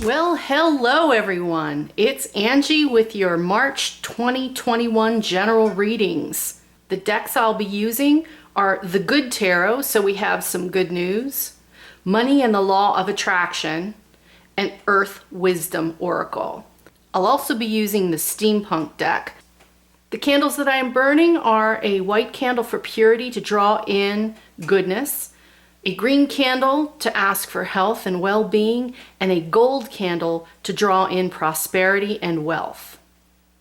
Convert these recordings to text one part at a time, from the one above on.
Well, hello everyone. It's Angie with your March 2021 general readings. The decks I'll be using are the Good Tarot, so we have some good news, Money and the Law of Attraction, and Earth Wisdom Oracle. I'll also be using the Steampunk deck. The candles that I am burning are a white candle for purity to draw in goodness, a green candle to ask for health and well-being, and a gold candle to draw in prosperity and wealth.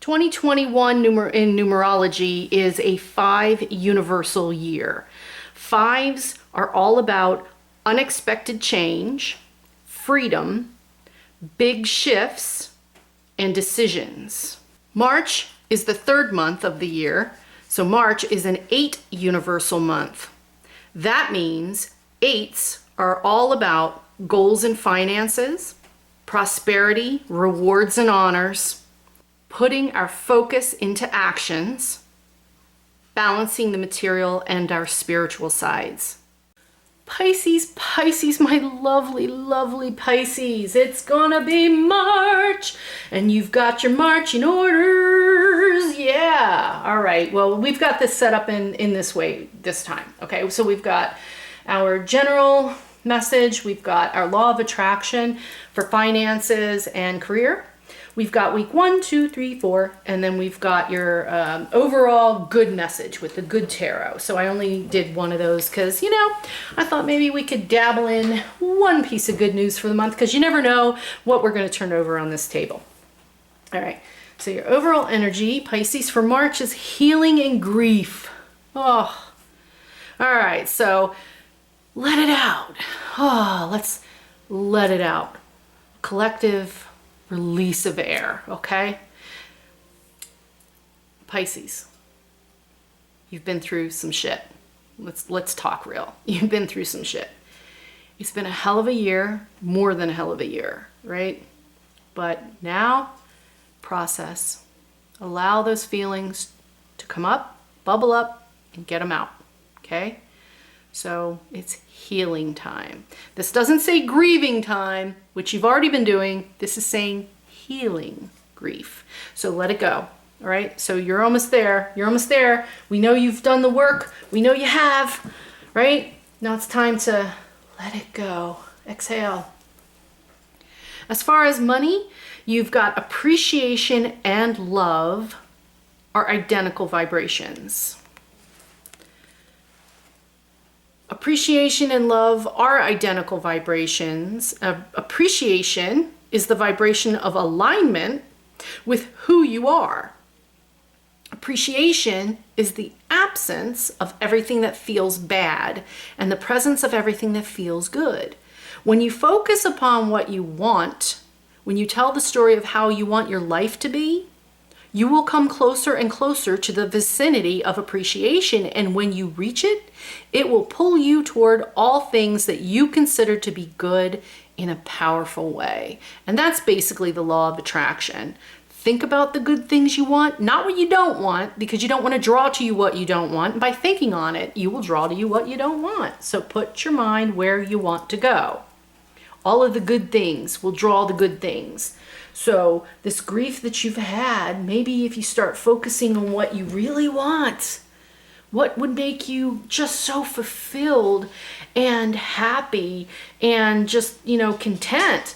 2021 in numerology is a 5 universal year. 5s are all about unexpected change, freedom, big shifts, and decisions. March is the 3rd month of the year, so March is an 8 universal month. That means 8s are all about goals and finances, prosperity, rewards and honors, putting our focus into actions, balancing the material and our spiritual sides. Pisces, my lovely, lovely Pisces. It's gonna be March, and you've got your marching orders. Yeah, all right. Well, we've got this set up in this way this time. Okay, so we've got our general message, we've got our law of attraction for finances and career. We've got week 1, 2, 3, 4, and then we've got your overall good message with the Good Tarot. So I only did one of those because, you know, I thought maybe we could dabble in one piece of good news for the month because you never know what we're going to turn over on this table. All right, so your overall energy, Pisces, for March is healing and grief. Oh, all right, so let it out. Oh, let's let it out. Collective release of air, okay? Pisces, you've been through some shit. Let's talk real. You've been through some shit. It's been a hell of a year, more than a hell of a year, right? But now, process. Allow those feelings to come up, bubble up, and get them out, okay? So it's healing time. This doesn't say grieving time, which you've already been doing. This is saying healing grief. So let it go. All right. So you're almost there. You're almost there. We know you've done the work. We know you have, right? Now it's time to let it go. Exhale. As far as money, you've got appreciation and love are identical vibrations. Appreciation and love are identical vibrations. Appreciation is the vibration of alignment with who you are. Appreciation is the absence of everything that feels bad and the presence of everything that feels good. When you focus upon what you want, when you tell the story of how you want your life to be, you will come closer and closer to the vicinity of appreciation, and when you reach it, it will pull you toward all things that you consider to be good in a powerful way. And that's basically the law of attraction. Think about the good things you want, not what you don't want, because you don't want to draw to you what you don't want. And by thinking on it, you will draw to you what you don't want. So put your mind where you want to go. All of the good things will draw the good things. So this grief that you've had, maybe if you start focusing on what you really want, what would make you just so fulfilled and happy and just, you know, content,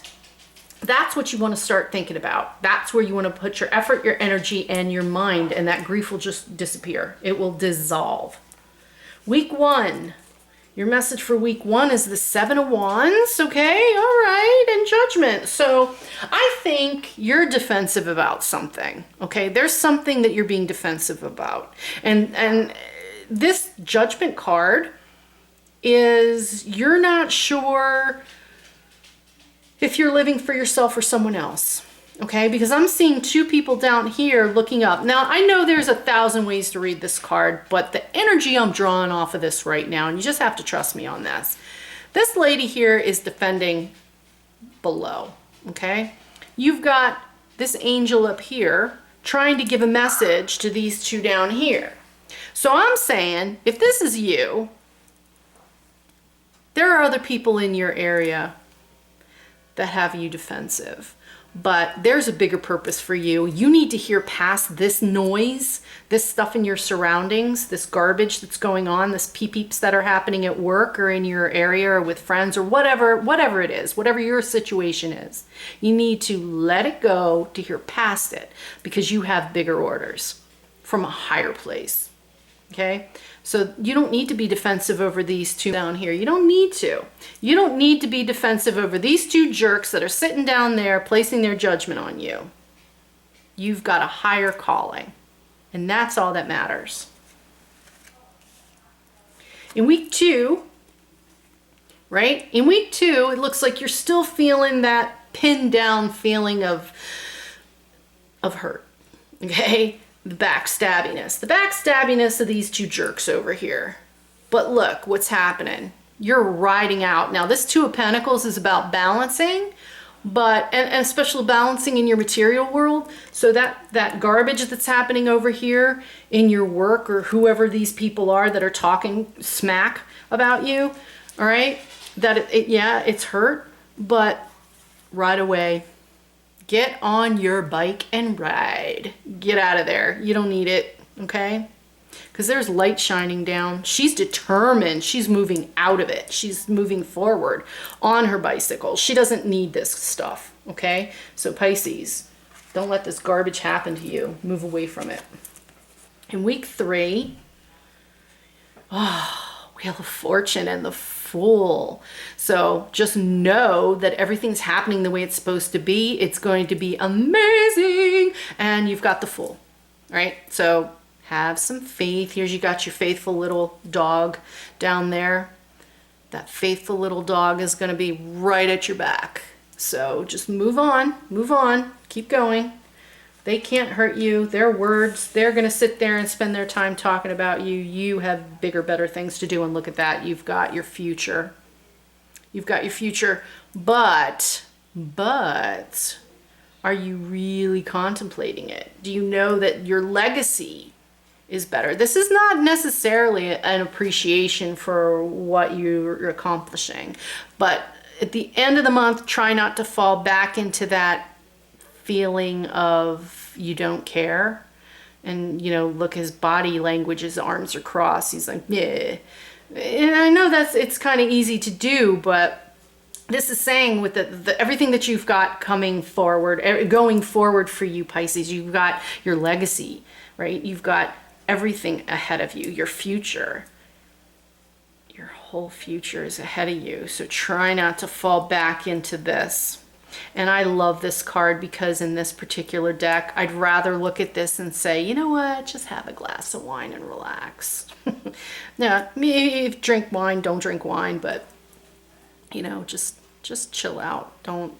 that's what you want to start thinking about. That's where you want to put your effort, your energy, and your mind, and that grief will just disappear. It will dissolve. Week 1. Your message for week 1 is the 7 of Wands, okay? All right, and Judgment. So I think you're defensive about something, okay? There's something that you're being defensive about. And this Judgment card is you're not sure if you're living for yourself or someone else. Okay, because I'm seeing 2 people down here looking up. Now, I know there's 1,000 ways to read this card, but the energy I'm drawing off of this right now, and you just have to trust me on this. This lady here is defending below, okay? You've got this angel up here trying to give a message to these 2 down here. So I'm saying, if this is you, there are other people in your area that have you defensive. But there's a bigger purpose for you. You need to hear past this noise, this stuff in your surroundings, this garbage that's going on, this peeps that are happening at work or in your area or with friends or whatever it is, whatever your situation is. You need to let it go to hear past it because you have bigger orders from a higher place. Okay? So you don't need to be defensive over these two down here. You don't need to. You don't need to be defensive over these two jerks that are sitting down there placing their judgment on you. You've got a higher calling, and that's all that matters. In week 2, right? In week 2, it looks like you're still feeling that pinned down feeling of hurt, okay? The backstabbiness of these two jerks over here. But look what's happening. You're riding out. Now this 2 of Pentacles is about balancing, but and especially balancing in your material world. So that garbage that's happening over here in your work or whoever these people are that are talking smack about you, all right? That yeah, it's hurt, but right away. Get on your bike and ride. Get out of there. You don't need it, okay? Because there's light shining down. She's determined. She's moving out of it. She's moving forward on her bicycle. She doesn't need this stuff, okay? So Pisces, don't let this garbage happen to you. Move away from it. In week 3, Wheel of Fortune and the Fool. So just know that everything's happening the way it's supposed to be. It's going to be amazing. And you've got the Fool, right? So have some faith. Here's you got your faithful little dog down there. That faithful little dog is going to be right at your back. So just move on, keep going. They can't hurt you. Their words, they're going to sit there and spend their time talking about you. You have bigger, better things to do. And look at that. You've got your future. You've got your future. But are you really contemplating it? Do you know that your legacy is better? This is not necessarily an appreciation for what you're accomplishing. But at the end of the month, try not to fall back into that feeling of you don't care. And look, his body language, his arms are crossed, he's like, yeah. And I know it's kind of easy to do, but this is saying with the everything that you've got coming forward, going forward for you, Pisces, you've got your legacy, right? You've got everything ahead of you, your future. Your whole future is ahead of you. So try not to fall back into this. And I love this card because in this particular deck, I'd rather look at this and say, you know what, just have a glass of wine and relax. Now, maybe drink wine, don't drink wine, but, just chill out. Don't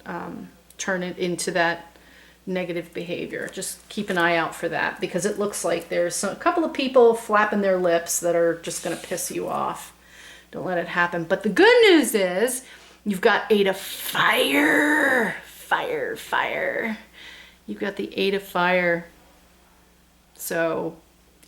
turn it into that negative behavior. Just keep an eye out for that because it looks like there's a couple of people flapping their lips that are just going to piss you off. Don't let it happen. But the good news is, you've got 8 of Fire. Fire. You've got the 8 of Fire. So,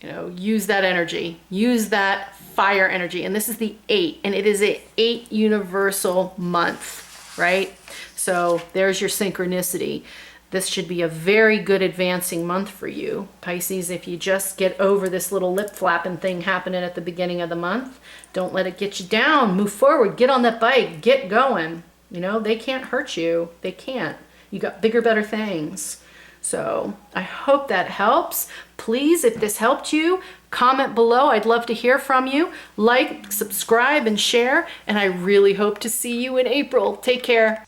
use that energy. Use that fire energy. And this is the 8. And it is an 8 universal month, right? So there's your synchronicity. This should be a very good advancing month for you, Pisces. If you just get over this little lip flapping thing happening at the beginning of the month, don't let it get you down. Move forward. Get on that bike. Get going. They can't hurt you. They can't. You got bigger, better things. So I hope that helps. Please, if this helped you, comment below. I'd love to hear from you. Like, subscribe, and share. And I really hope to see you in April. Take care.